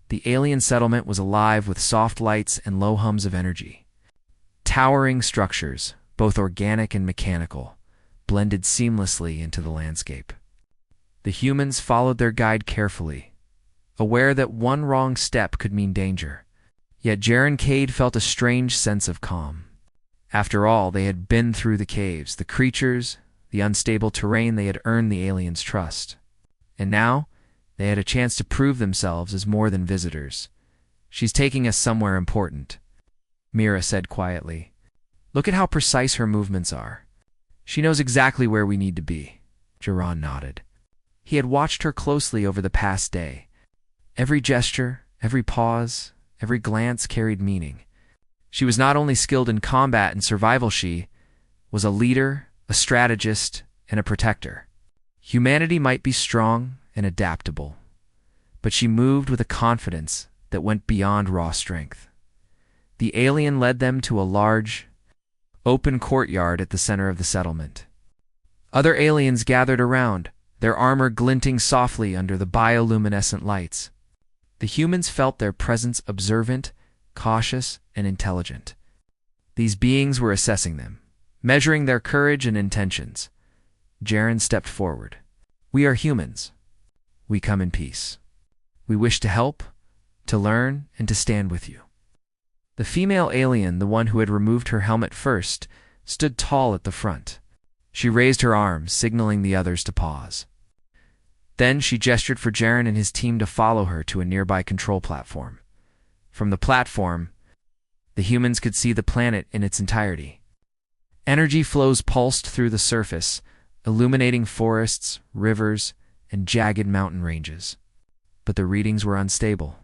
The alien settlement was alive with soft lights and low hums of energy. Towering structures, both organic and mechanical, blended seamlessly into the landscape. The humans followed their guide carefully, aware that one wrong step could mean danger. Yet Jaren Cade felt a strange sense of calm. After all, they had been through the caves, the creatures, the unstable terrain. They had earned the aliens' trust. And now, they had a chance to prove themselves as more than visitors. "She's taking us somewhere important," Mira said quietly. "Look at how precise her movements are. She knows exactly where we need to be." Jaron nodded. He had watched her closely over the past day. Every gesture, every pause, every glance carried meaning. She was not only skilled in combat and survival, she was a leader, a strategist, and a protector. Humanity might be strong and adaptable, but she moved with a confidence that went beyond raw strength. The alien led them to a large, open courtyard at the center of the settlement. Other aliens gathered around, their armor glinting softly under the bioluminescent lights. The humans felt their presence observant, cautious, and intelligent. These beings were assessing them, measuring their courage and intentions. Jaren stepped forward. "We are humans. We come in peace. We wish to help, to learn, and to stand with you." The female alien, the one who had removed her helmet first, stood tall at the front. She raised her arms, signaling the others to pause. Then she gestured for Jaren and his team to follow her to a nearby control platform. From the platform, the humans could see the planet in its entirety. Energy flows pulsed through the surface, illuminating forests, rivers, and jagged mountain ranges. But the readings were unstable.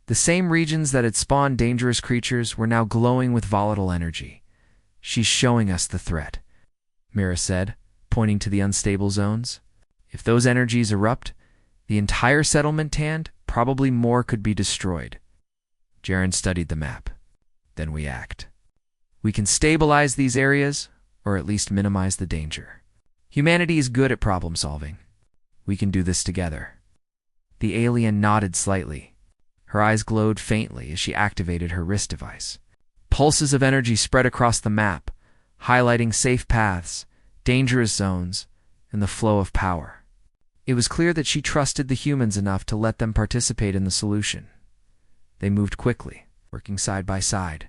The same regions that had spawned dangerous creatures were now glowing with volatile energy. "She's showing us the threat," Mira said, pointing to the unstable zones. "If those energies erupt, the entire settlement tanned, probably more could be destroyed." Jaren studied the map. "Then we act. We can stabilize these areas, or at least minimize the danger. Humanity is good at problem solving. We can do this together." The alien nodded slightly. Her eyes glowed faintly as she activated her wrist device. Pulses of energy spread across the map, highlighting safe paths, dangerous zones, and the flow of power. It was clear that she trusted the humans enough to let them participate in the solution. They moved quickly, working side by side.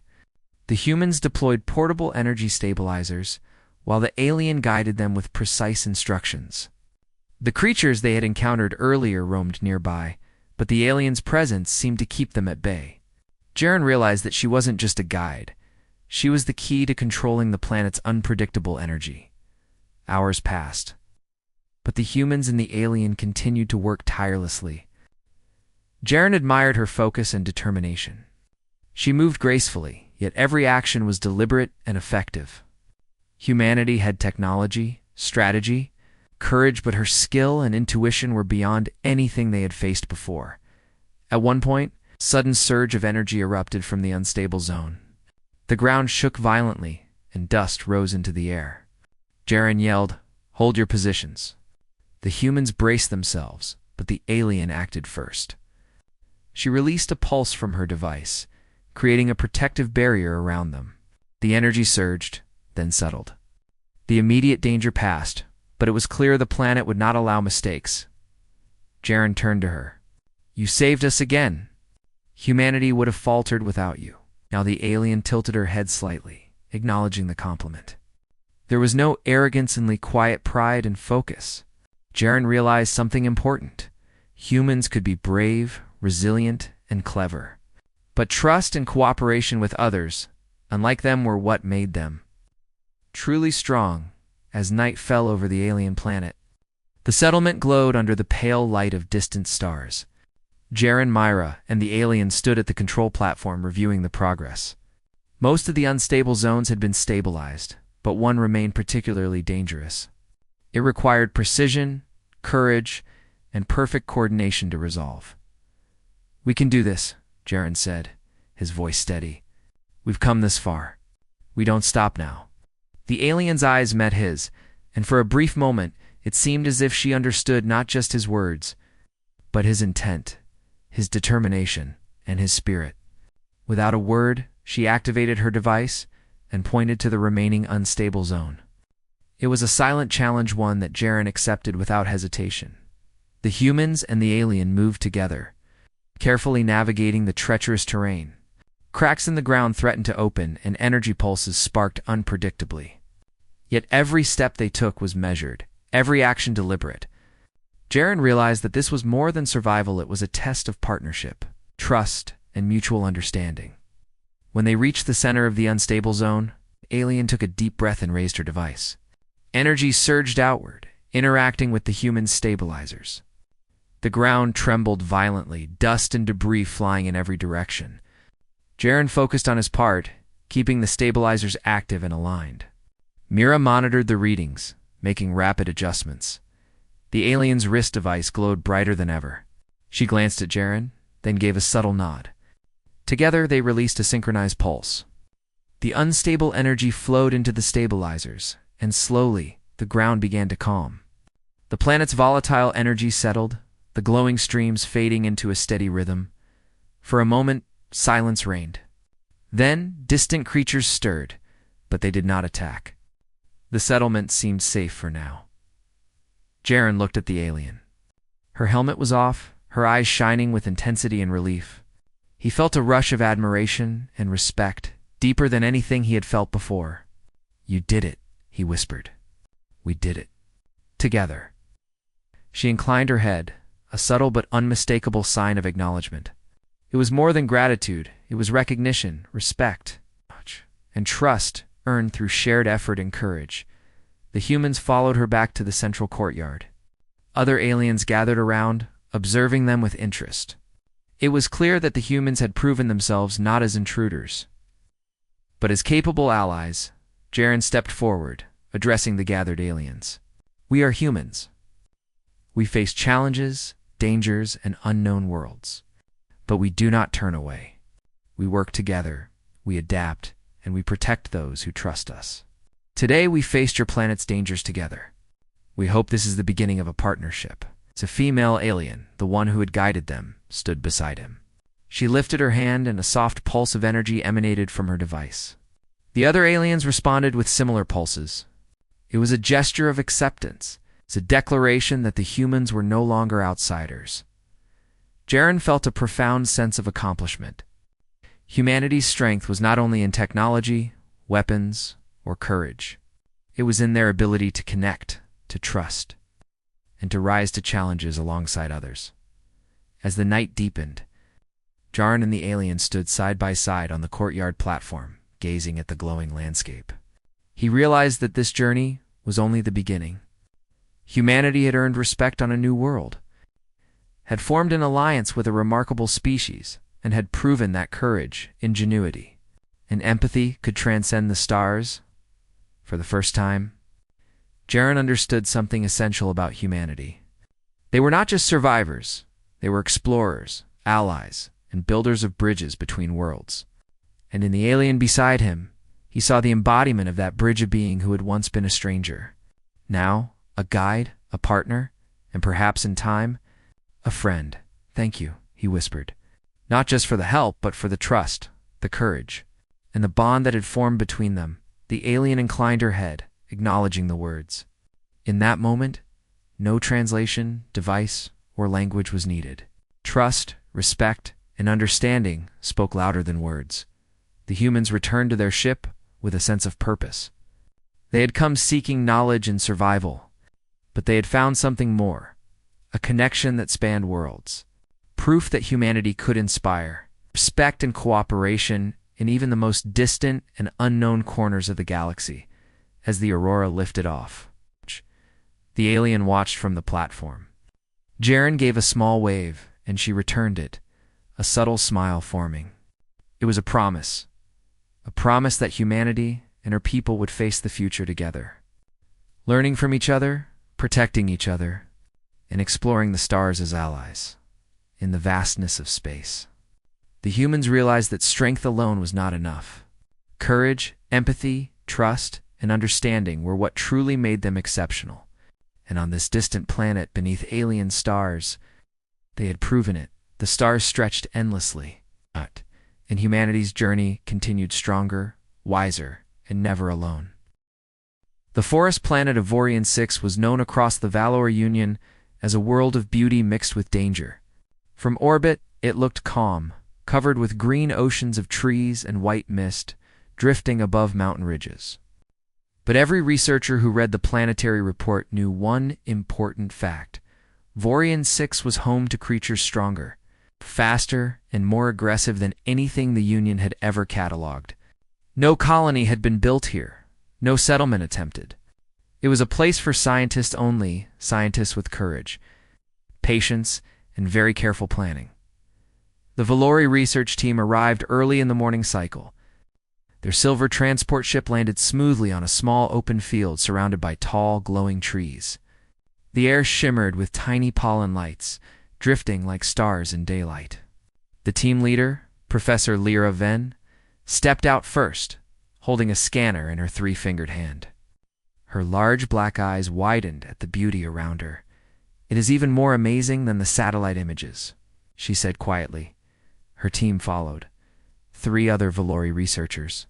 The humans deployed portable energy stabilizers, while the alien guided them with precise instructions. The creatures they had encountered earlier roamed nearby, but the alien's presence seemed to keep them at bay. Jaren realized that she wasn't just a guide. She was the key to controlling the planet's unpredictable energy. Hours passed, but the humans and the alien continued to work tirelessly. Jaren admired her focus and determination. She moved gracefully, yet every action was deliberate and effective. Humanity had technology, strategy, courage, but her skill and intuition were beyond anything they had faced before. At one point, a sudden surge of energy erupted from the unstable zone. The ground shook violently, and dust rose into the air. Jaren yelled, "Hold your positions." The humans braced themselves, but the alien acted first. She released a pulse from her device, creating a protective barrier around them. The energy surged, then settled. The immediate danger passed, but it was clear the planet would not allow mistakes. Jaren turned to her. "You saved us again. Humanity would have faltered without you." Now the alien tilted her head slightly, acknowledging the compliment. There was no arrogance, only quiet pride and focus. Jaren realized something important. Humans could be brave, resilient, and clever. But trust and cooperation with others, unlike them, were what made them truly strong. As night fell over the alien planet, the settlement glowed under the pale light of distant stars. Jaren, Myra, and the alien stood at the control platform reviewing the progress. Most of the unstable zones had been stabilized, but one remained particularly dangerous. It required precision, courage, and perfect coordination to resolve. "We can do this," Jaren said, his voice steady. "We've come this far. We don't stop now." The alien's eyes met his, and for a brief moment it seemed as if she understood not just his words, but his intent, his determination, and his spirit. Without a word, she activated her device and pointed to the remaining unstable zone. It was a silent challenge, one that Jaren accepted without hesitation. The humans and the alien moved together, carefully navigating the treacherous terrain. Cracks in the ground threatened to open, and energy pulses sparked unpredictably. Yet every step they took was measured, every action deliberate. Jaren realized that this was more than survival, it was a test of partnership, trust, and mutual understanding. When they reached the center of the unstable zone, the alien took a deep breath and raised her device. Energy surged outward, interacting with the human stabilizers. The ground trembled violently, dust and debris flying in every direction. Jaren focused on his part, keeping the stabilizers active and aligned. Mira monitored the readings, making rapid adjustments. The alien's wrist device glowed brighter than ever. She glanced at Jaren, then gave a subtle nod. Together, they released a synchronized pulse. The unstable energy flowed into the stabilizers, and slowly, the ground began to calm. The planet's volatile energy settled, the glowing streams fading into a steady rhythm. For a moment, silence reigned. Then, distant creatures stirred, but they did not attack. The settlement seemed safe for now. Jaren looked at the alien. Her helmet was off, her eyes shining with intensity and relief. He felt a rush of admiration and respect, deeper than anything he had felt before. "You did it," he whispered. "We did it. Together." She inclined her head, a subtle but unmistakable sign of acknowledgement. It was more than gratitude, it was recognition, respect, and trust earned through shared effort and courage. The humans followed her back to the central courtyard. Other aliens gathered around, observing them with interest. It was clear that the humans had proven themselves not as intruders, but as capable allies. Jaren stepped forward, addressing the gathered aliens. "We are humans. We face challenges, dangers, and unknown worlds. But we do not turn away. We work together, we adapt, and we protect those who trust us. Today we faced your planet's dangers together. We hope this is the beginning of a partnership." It's a female alien, the one who had guided them, stood beside him. She lifted her hand and a soft pulse of energy emanated from her device. The other aliens responded with similar pulses. It was a gesture of acceptance. It's a declaration that the humans were no longer outsiders. Jaren felt a profound sense of accomplishment. Humanity's strength was not only in technology, weapons, or courage. It was in their ability to connect, to trust, and to rise to challenges alongside others. As the night deepened, Jaren and the alien stood side by side on the courtyard platform, gazing at the glowing landscape. He realized that this journey was only the beginning. Humanity had earned respect on a new world, had formed an alliance with a remarkable species, and had proven that courage, ingenuity, and empathy could transcend the stars. For the first time, Jaren understood something essential about humanity. They were not just survivors, they were explorers, allies, and builders of bridges between worlds. And in the alien beside him, he saw the embodiment of that bridge of being who had once been a stranger. Now, a guide, a partner, and perhaps in time, a friend. "Thank you," he whispered. Not just for the help, but for the trust, the courage, and the bond that had formed between them. The alien inclined her head, acknowledging the words. In that moment, no translation, device, or language was needed. Trust, respect, and understanding spoke louder than words. The humans returned to their ship with a sense of purpose. They had come seeking knowledge and survival, but they had found something more, a connection that spanned worlds, proof that humanity could inspire, respect and cooperation in even the most distant and unknown corners of the galaxy. As the aurora lifted off, the alien watched from the platform. Jaren gave a small wave, and she returned it, a subtle smile forming. It was a promise that humanity and her people would face the future together, learning from each other, protecting each other, and exploring the stars as allies in the vastness of space. The humans realized that strength alone was not enough. Courage, empathy, trust, and understanding were what truly made them exceptional. And on this distant planet beneath alien stars, they had proven it. The stars stretched endlessly, and humanity's journey continued stronger, wiser, and never alone. The forest planet of Vorian 6 was known across the Valor Union as a world of beauty mixed with danger. From orbit, it looked calm, covered with green oceans of trees and white mist, drifting above mountain ridges. But every researcher who read the planetary report knew one important fact. Vorian 6 was home to creatures stronger, faster, and more aggressive than anything the Union had ever catalogued. No colony had been built here, no settlement attempted. It was a place for scientists only, scientists with courage, patience, and very careful planning. The Valori research team arrived early in the morning cycle. Their silver transport ship landed smoothly on a small open field surrounded by tall, glowing trees. The air shimmered with tiny pollen lights, drifting like stars in daylight. The team leader, Professor Lyra Venn, stepped out first, holding a scanner in her three-fingered hand. Her large black eyes widened at the beauty around her. "It is even more amazing than the satellite images," she said quietly. Her team followed. 3 other Valori researchers,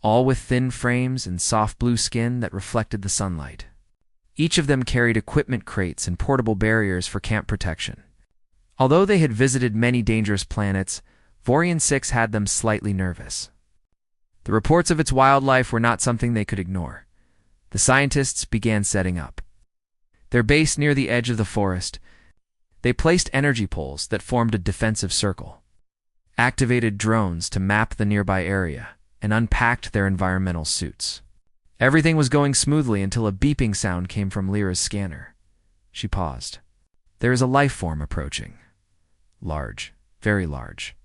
all with thin frames and soft blue skin that reflected the sunlight. Each of them carried equipment crates and portable barriers for camp protection. Although they had visited many dangerous planets, Vorian 6 had them slightly nervous. The reports of its wildlife were not something they could ignore. The scientists began setting up their base near the edge of the forest. They placed energy poles that formed a defensive circle, activated drones to map the nearby area, and unpacked their environmental suits. Everything was going smoothly until a beeping sound came from Lyra's scanner. She paused. "There is a life form approaching. Large, very large."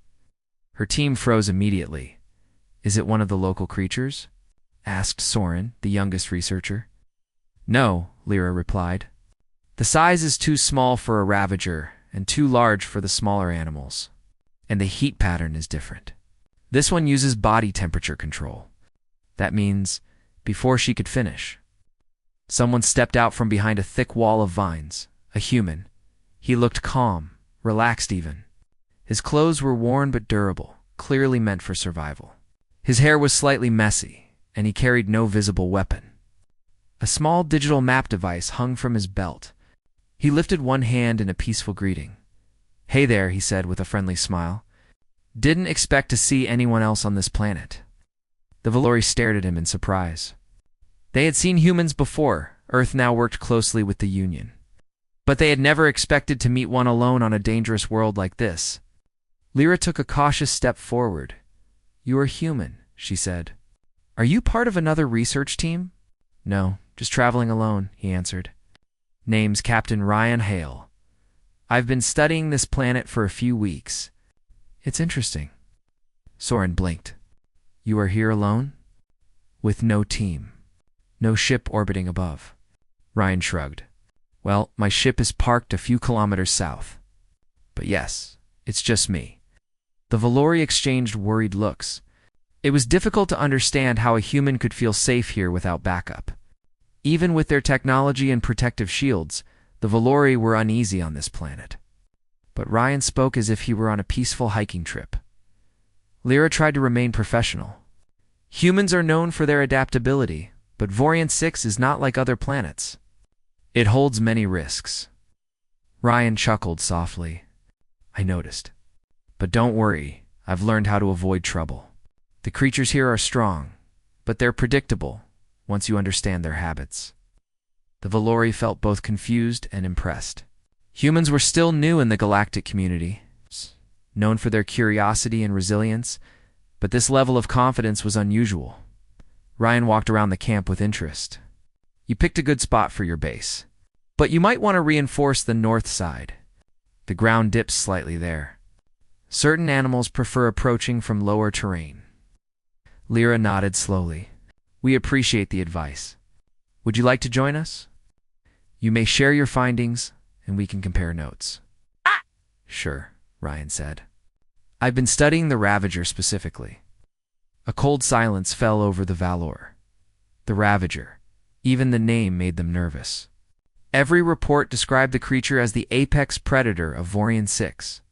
Her team froze immediately. "Is it one of the local creatures?" asked Soren, the youngest researcher. "No," Lyra replied. "The size is too small for a ravager and too large for the smaller animals. And the heat pattern is different. This one uses body temperature control." That means, before she could finish, someone stepped out from behind a thick wall of vines, a human. He looked calm, relaxed even. His clothes were worn but durable, clearly meant for survival. His hair was slightly messy, and he carried no visible weapon. A small digital map device hung from his belt. He lifted one hand in a peaceful greeting. "Hey there," he said with a friendly smile. "Didn't expect to see anyone else on this planet." The Valori stared at him in surprise. They had seen humans before. Earth now worked closely with the Union. But they had never expected to meet one alone on a dangerous world like this. Lyra took a cautious step forward. "You are human," she said. "Are you part of another research team?" "No, just traveling alone," he answered. "Name's Captain Ryan Hale. I've been studying this planet for a few weeks." "It's interesting." Soren blinked. "You are here alone?" "With no team. No ship orbiting above." Ryan shrugged. "Well, my ship is parked a few kilometers south. But yes, it's just me." The Valori exchanged worried looks. It was difficult to understand how a human could feel safe here without backup. Even with their technology and protective shields, the Valori were uneasy on this planet. But Ryan spoke as if he were on a peaceful hiking trip. Lyra tried to remain professional. "Humans are known for their adaptability, but Vorian 6 is not like other planets. It holds many risks." Ryan chuckled softly. "I noticed. But don't worry, I've learned how to avoid trouble. The creatures here are strong, but they're predictable once you understand their habits." The Valori felt both confused and impressed. Humans were still new in the galactic community, known for their curiosity and resilience, but this level of confidence was unusual. Ryan walked around the camp with interest. "You picked a good spot for your base, but you might want to reinforce the north side. The ground dips slightly there. Certain animals prefer approaching from lower terrain." Lyra nodded slowly. "We appreciate the advice. Would you like to join us? You may share your findings, and we can compare notes." "Sure," Ryan said. "I've been studying the Ravager specifically." A cold silence fell over the Valor. The Ravager. Even the name made them nervous. Every report described the creature as the apex predator of Vorian 6.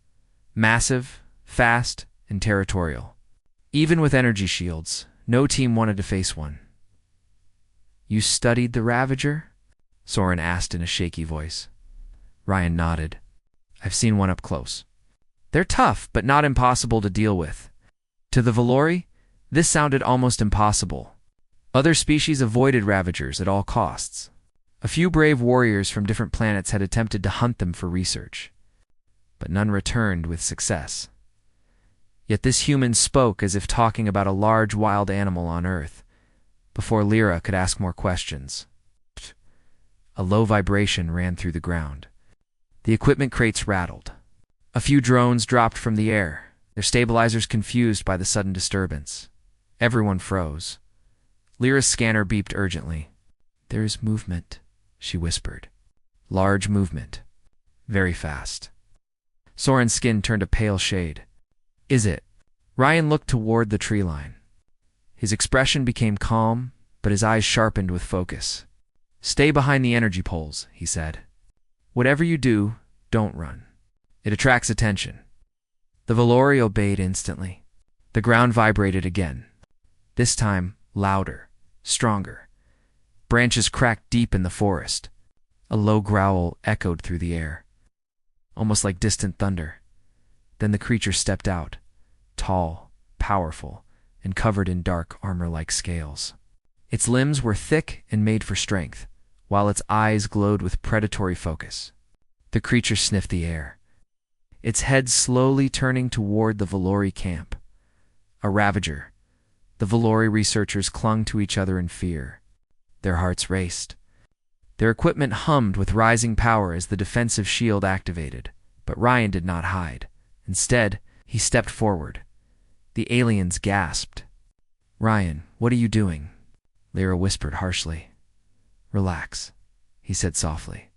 Massive, fast, and territorial. Even with energy shields, no team wanted to face one. "You studied the Ravager?" Soren asked in a shaky voice. Ryan nodded. "I've seen one up close. They're tough, but not impossible to deal with." To the Valori, this sounded almost impossible. Other species avoided Ravagers at all costs. A few brave warriors from different planets had attempted to hunt them for research, but none returned with success. Yet this human spoke as if talking about a large wild animal on Earth, before Lyra could ask more questions. A low vibration ran through the ground. The equipment crates rattled. A few drones dropped from the air, their stabilizers confused by the sudden disturbance. Everyone froze. Lyra's scanner beeped urgently. "There is movement," she whispered. Large movement. Very fast. Soren's skin turned a pale shade. "Is it?" Ryan looked toward the tree line. His expression became calm, but his eyes sharpened with focus. "Stay behind the energy poles," he said. "Whatever you do, don't run. It attracts attention." The Valori obeyed instantly. The ground vibrated again. This time, louder, stronger. Branches cracked deep in the forest. A low growl echoed through the air, almost like distant thunder. Then the creature stepped out, tall, powerful, and covered in dark armor-like scales. Its limbs were thick and made for strength, while its eyes glowed with predatory focus. The creature sniffed the air, its head slowly turning toward the Valori camp. A Ravager. The Valori researchers clung to each other in fear. Their hearts raced. Their equipment hummed with rising power as the defensive shield activated, but Ryan did not hide. Instead, he stepped forward. The aliens gasped. "Ryan, what are you doing?" Lyra whispered harshly. "Relax," he said softly.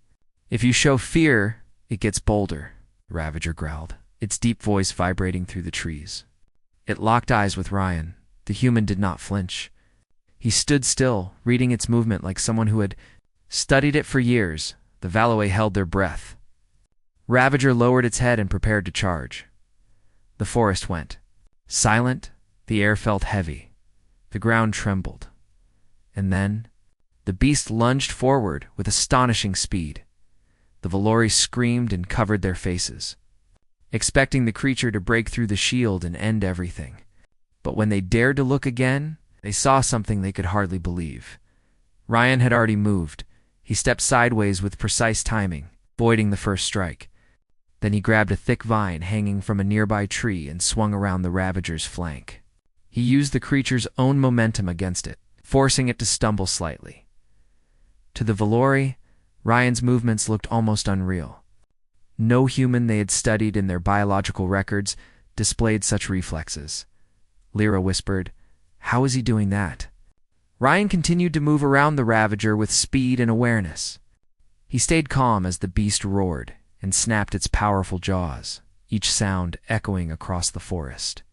"If you show fear, it gets bolder," the Ravager growled, its deep voice vibrating through the trees. It locked eyes with Ryan. The human did not flinch. He stood still, reading its movement like someone who had studied it for years. The Valoi held their breath. Ravager lowered its head and prepared to charge. The forest went. Silent, the air felt heavy. The ground trembled. And then, the beast lunged forward with astonishing speed. The Valori screamed and covered their faces, expecting the creature to break through the shield and end everything. But when they dared to look again, they saw something they could hardly believe. Ryan had already moved. He stepped sideways with precise timing, avoiding the first strike. Then he grabbed a thick vine hanging from a nearby tree and swung around the Ravager's flank. He used the creature's own momentum against it, forcing it to stumble slightly. To the Valori, Ryan's movements looked almost unreal. No human they had studied in their biological records displayed such reflexes. Lyra whispered, "How is he doing that?" Ryan continued to move around the Ravager with speed and awareness. He stayed calm as the beast roared and snapped its powerful jaws, each sound echoing across the forest.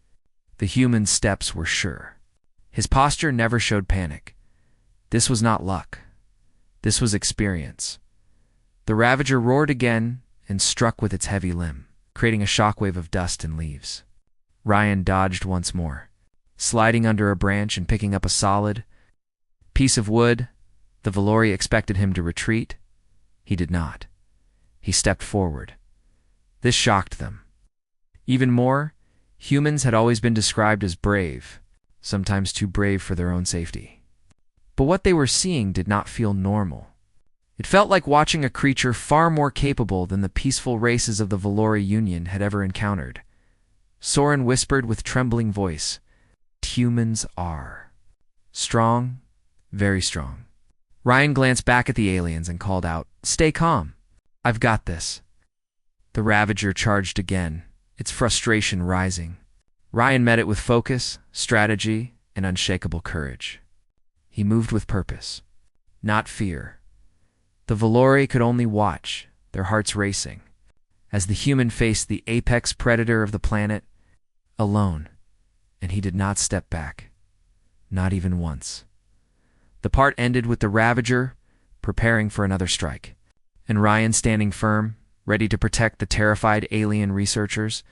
The human's steps were sure. His posture never showed panic. This was not luck. This was experience. The Ravager roared again and struck with its heavy limb, creating a shockwave of dust and leaves. Ryan dodged once more, sliding under a branch and picking up a solid piece of wood. The Valori expected him to retreat. He did not. He stepped forward. This shocked them. Even more, humans had always been described as brave, sometimes too brave for their own safety. But what they were seeing did not feel normal. It felt like watching a creature far more capable than the peaceful races of the Valori Union had ever encountered. Soren whispered with trembling voice, "Humans are strong, very strong." Ryan glanced back at the aliens and called out, "Stay calm. I've got this." The Ravager charged again, its frustration rising. Ryan met it with focus, strategy, and unshakable courage. He moved with purpose, not fear. The Valori could only watch, their hearts racing, as the human faced the apex predator of the planet, alone, and he did not step back, not even once. The part ended with the Ravager preparing for another strike, and Ryan standing firm, ready to protect the terrified alien researchers.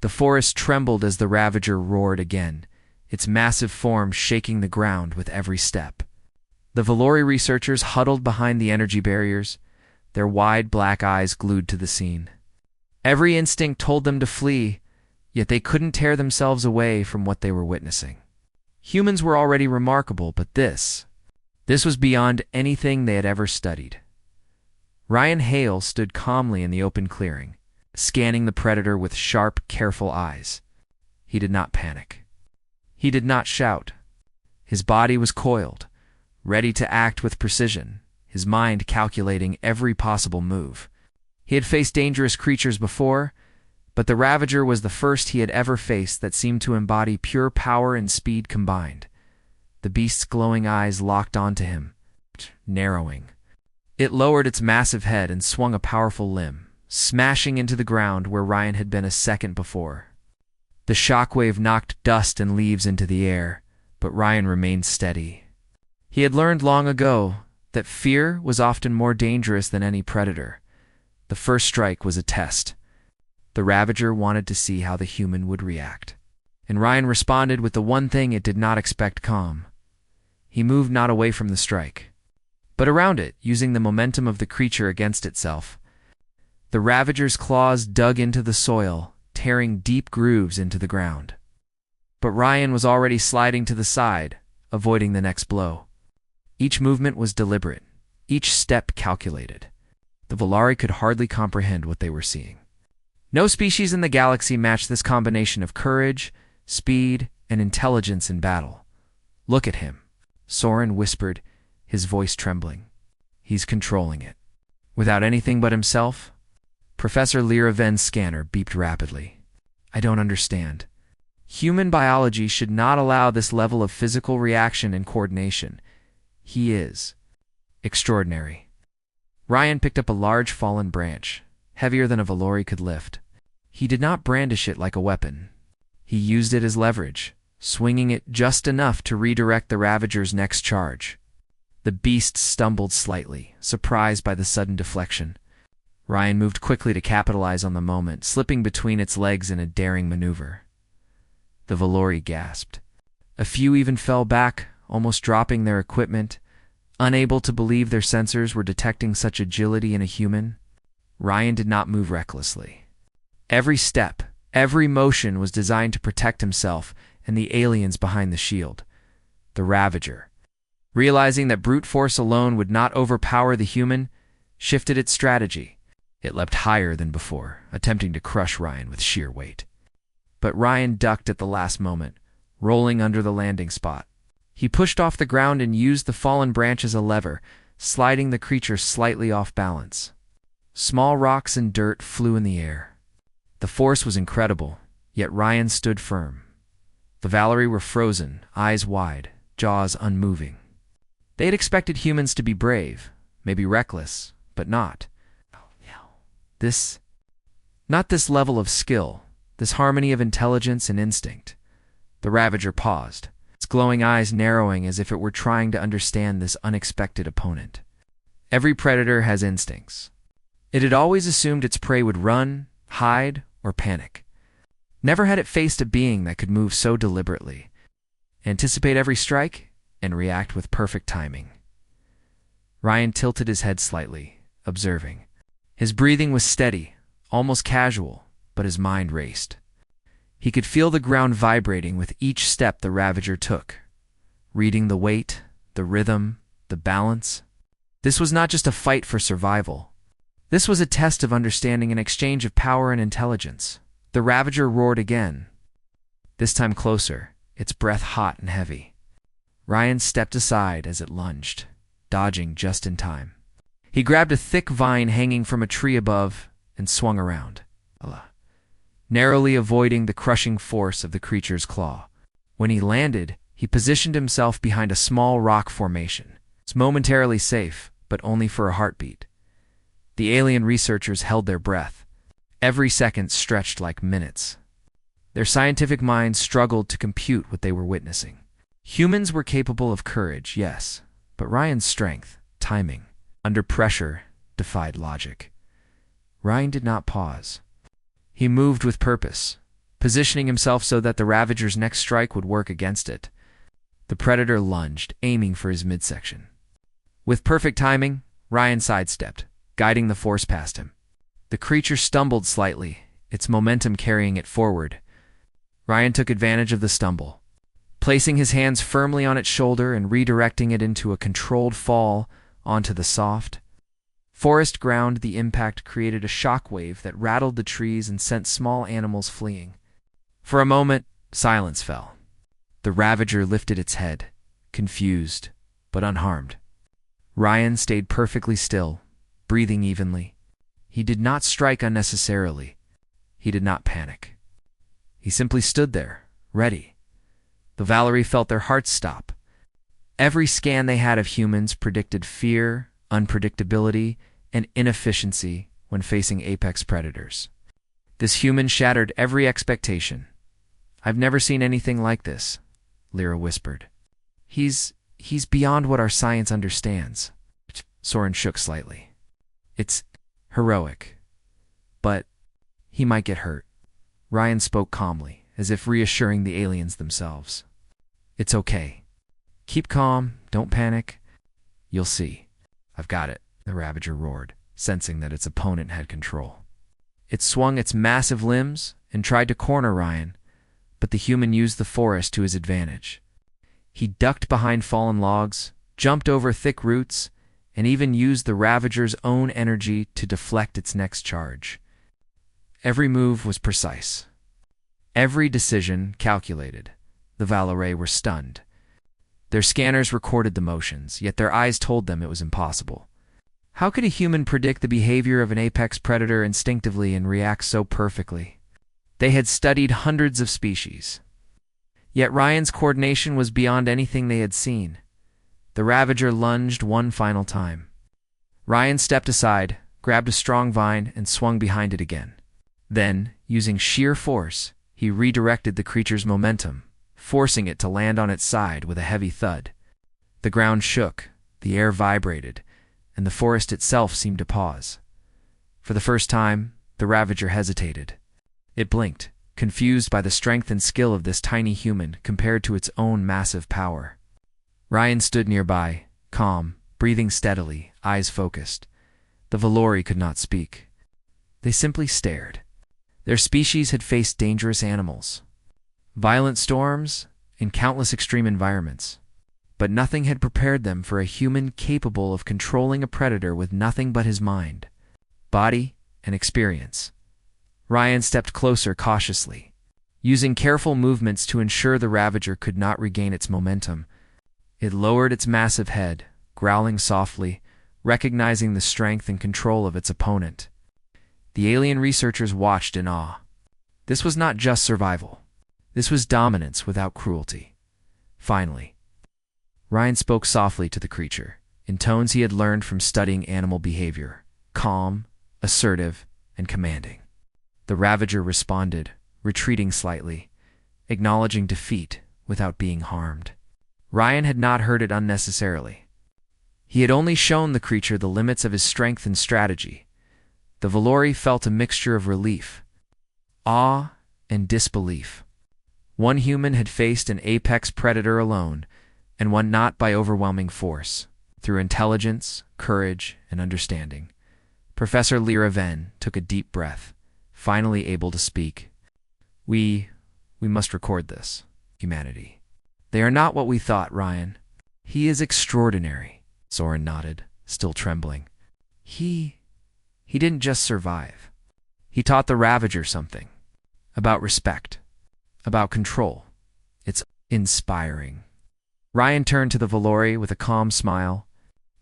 The forest trembled as the Ravager roared again, its massive form shaking the ground with every step. The Valori researchers huddled behind the energy barriers, their wide black eyes glued to the scene. Every instinct told them to flee, yet they couldn't tear themselves away from what they were witnessing. Humans were already remarkable, but this was beyond anything they had ever studied. Ryan Hale stood calmly in the open clearing, scanning the predator with sharp, careful eyes. He did not panic. He did not shout. His body was coiled, ready to act with precision, his mind calculating every possible move. He had faced dangerous creatures before, but the Ravager was the first he had ever faced that seemed to embody pure power and speed combined. The beast's glowing eyes locked onto him, narrowing. It lowered its massive head and swung a powerful limb, smashing into the ground where Ryan had been a second before. The shockwave knocked dust and leaves into the air, but Ryan remained steady. He had learned long ago that fear was often more dangerous than any predator. The first strike was a test. The Ravager wanted to see how the human would react. And Ryan responded with the one thing it did not expect: calm. He moved not away from the strike, but around it, using the momentum of the creature against itself. The Ravager's claws dug into the soil, tearing deep grooves into the ground. But Ryan was already sliding to the side, avoiding the next blow. Each movement was deliberate, each step calculated. The Valari could hardly comprehend what they were seeing. No species in the galaxy matched this combination of courage, speed, and intelligence in battle. "Look at him," Soren whispered, his voice trembling. "He's controlling it." Without anything but himself? Professor Lyraven's scanner beeped rapidly. "I don't understand. Human biology should not allow this level of physical reaction and coordination. He is extraordinary." Ryan picked up a large fallen branch, heavier than a Valori could lift. He did not brandish it like a weapon. He used it as leverage, swinging it just enough to redirect the Ravager's next charge. The beast stumbled slightly, surprised by the sudden deflection. Ryan moved quickly to capitalize on the moment, slipping between its legs in a daring maneuver. The Valori gasped. A few even fell back, almost dropping their equipment, unable to believe their sensors were detecting such agility in a human. Ryan did not move recklessly. Every step, every motion was designed to protect himself and the aliens behind the shield. The Ravager, realizing that brute force alone would not overpower the human, shifted its strategy. It leapt higher than before, attempting to crush Ryan with sheer weight. But Ryan ducked at the last moment, rolling under the landing spot. He pushed off the ground and used the fallen branch as a lever, sliding the creature slightly off balance. Small rocks and dirt flew in the air. The force was incredible, yet Ryan stood firm. The Valori were frozen, eyes wide, jaws unmoving. They had expected humans to be brave, maybe reckless, but not. Not this level of skill, this harmony of intelligence and instinct. The Ravager paused, its glowing eyes narrowing as if it were trying to understand this unexpected opponent. Every predator has instincts. It had always assumed its prey would run, hide, or panic. Never had it faced a being that could move so deliberately, anticipate every strike, and react with perfect timing. Ryan tilted his head slightly, observing. His breathing was steady, almost casual, but his mind raced. He could feel the ground vibrating with each step the Ravager took, reading the weight, the rhythm, the balance. This was not just a fight for survival. This was a test of understanding, an exchange of power and intelligence. The Ravager roared again, this time closer, its breath hot and heavy. Ryan stepped aside as it lunged, dodging just in time. He grabbed a thick vine hanging from a tree above and swung around, narrowly avoiding the crushing force of the creature's claw. When he landed, he positioned himself behind a small rock formation. It's momentarily safe, but only for a heartbeat. The alien researchers held their breath. Every second stretched like minutes. Their scientific minds struggled to compute what they were witnessing. Humans were capable of courage, yes, but Ryan's strength, timing, under pressure, defied logic. Ryan did not pause. He moved with purpose, positioning himself so that the Ravager's next strike would work against it. The predator lunged, aiming for his midsection. With perfect timing, Ryan sidestepped, guiding the force past him. The creature stumbled slightly, its momentum carrying it forward. Ryan took advantage of the stumble, placing his hands firmly on its shoulder and redirecting it into a controlled fall onto the soft forest ground. The impact created a shockwave that rattled the trees and sent small animals fleeing. For a moment, silence fell. The Ravager lifted its head, confused but unharmed. Ryan stayed perfectly still, breathing evenly. He did not strike unnecessarily. He did not panic. He simply stood there, ready. The Valerie felt their hearts stop. Every scan they had of humans predicted fear, unpredictability, and inefficiency when facing apex predators. This human shattered every expectation. "I've never seen anything like this," Lyra whispered. He's beyond what our science understands." Soren shook slightly. "It's heroic, but he might get hurt." Ryan spoke calmly, as if reassuring the aliens themselves. "It's okay. Keep calm, don't panic. You'll see." "I've got it," the Ravager roared, sensing that its opponent had control. It swung its massive limbs and tried to corner Ryan, but the human used the forest to his advantage. He ducked behind fallen logs, jumped over thick roots, and even used the Ravager's own energy to deflect its next charge. Every move was precise. Every decision calculated. The Valerie were stunned. Their scanners recorded the motions, yet their eyes told them it was impossible. How could a human predict the behavior of an apex predator instinctively and react so perfectly? They had studied hundreds of species. Yet Ryan's coordination was beyond anything they had seen. The Ravager lunged one final time. Ryan stepped aside, grabbed a strong vine, and swung behind it again. Then, using sheer force, he redirected the creature's momentum, forcing it to land on its side with a heavy thud. The ground shook, the air vibrated, and the forest itself seemed to pause. For the first time, the Ravager hesitated. It blinked, confused by the strength and skill of this tiny human compared to its own massive power. Ryan stood nearby, calm, breathing steadily, eyes focused. The Valerie could not speak. They simply stared. Their species had faced dangerous animals, violent storms, and countless extreme environments, but nothing had prepared them for a human capable of controlling a predator with nothing but his mind, body, and experience. Ryan stepped closer cautiously, using careful movements to ensure the Ravager could not regain its momentum. It lowered its massive head, growling softly, recognizing the strength and control of its opponent. The alien researchers watched in awe. This was not just survival. This was dominance without cruelty. Finally, Ryan spoke softly to the creature, in tones he had learned from studying animal behavior, calm, assertive, and commanding. The Ravager responded, retreating slightly, acknowledging defeat without being harmed. Ryan had not heard it unnecessarily. He had only shown the creature the limits of his strength and strategy. The Valerie felt a mixture of relief, awe, and disbelief. One human had faced an apex predator alone, and one not by overwhelming force, through intelligence, courage, and understanding. Professor Lyra Venn took a deep breath, finally able to speak. We must record this, humanity. They are not what we thought, Ryan. He is extraordinary." Soren nodded, still trembling. He didn't just survive. He taught the Ravager something. About respect. About control. It's inspiring. Ryan turned to the Valerie with a calm smile.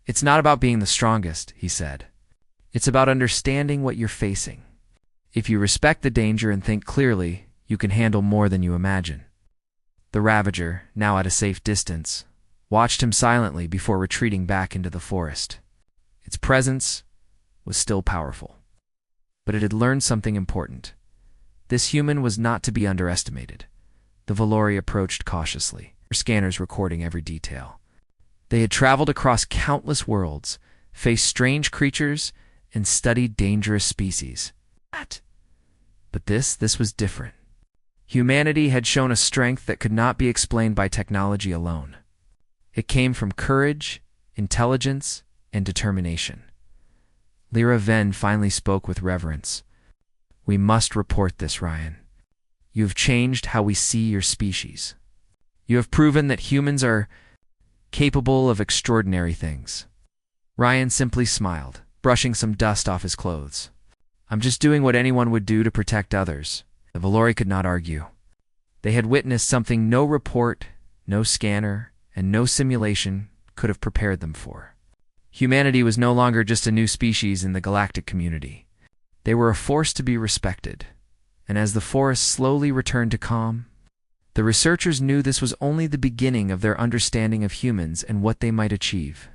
"It's not about being the strongest," he said. "It's about understanding what you're facing. If you respect the danger and think clearly, you can handle more than you imagine." The Ravager, now at a safe distance, watched him silently before retreating back into the forest. Its presence was still powerful, but it had learned something important. This human was not to be underestimated. The Valerie approached cautiously, her scanners recording every detail. They had traveled across countless worlds, faced strange creatures, and studied dangerous species. But this was different. Humanity had shown a strength that could not be explained by technology alone. It came from courage, intelligence, and determination. Lyra Ven finally spoke with reverence. "We must report this, Ryan. You have changed how we see your species. You have proven that humans are capable of extraordinary things." Ryan simply smiled, brushing some dust off his clothes. "I'm just doing what anyone would do to protect others." The Valori could not argue. They had witnessed something no report, no scanner, and no simulation could have prepared them for. Humanity was no longer just a new species in the galactic community. They were a force to be respected. And as the forest slowly returned to calm, the researchers knew this was only the beginning of their understanding of humans and what they might achieve.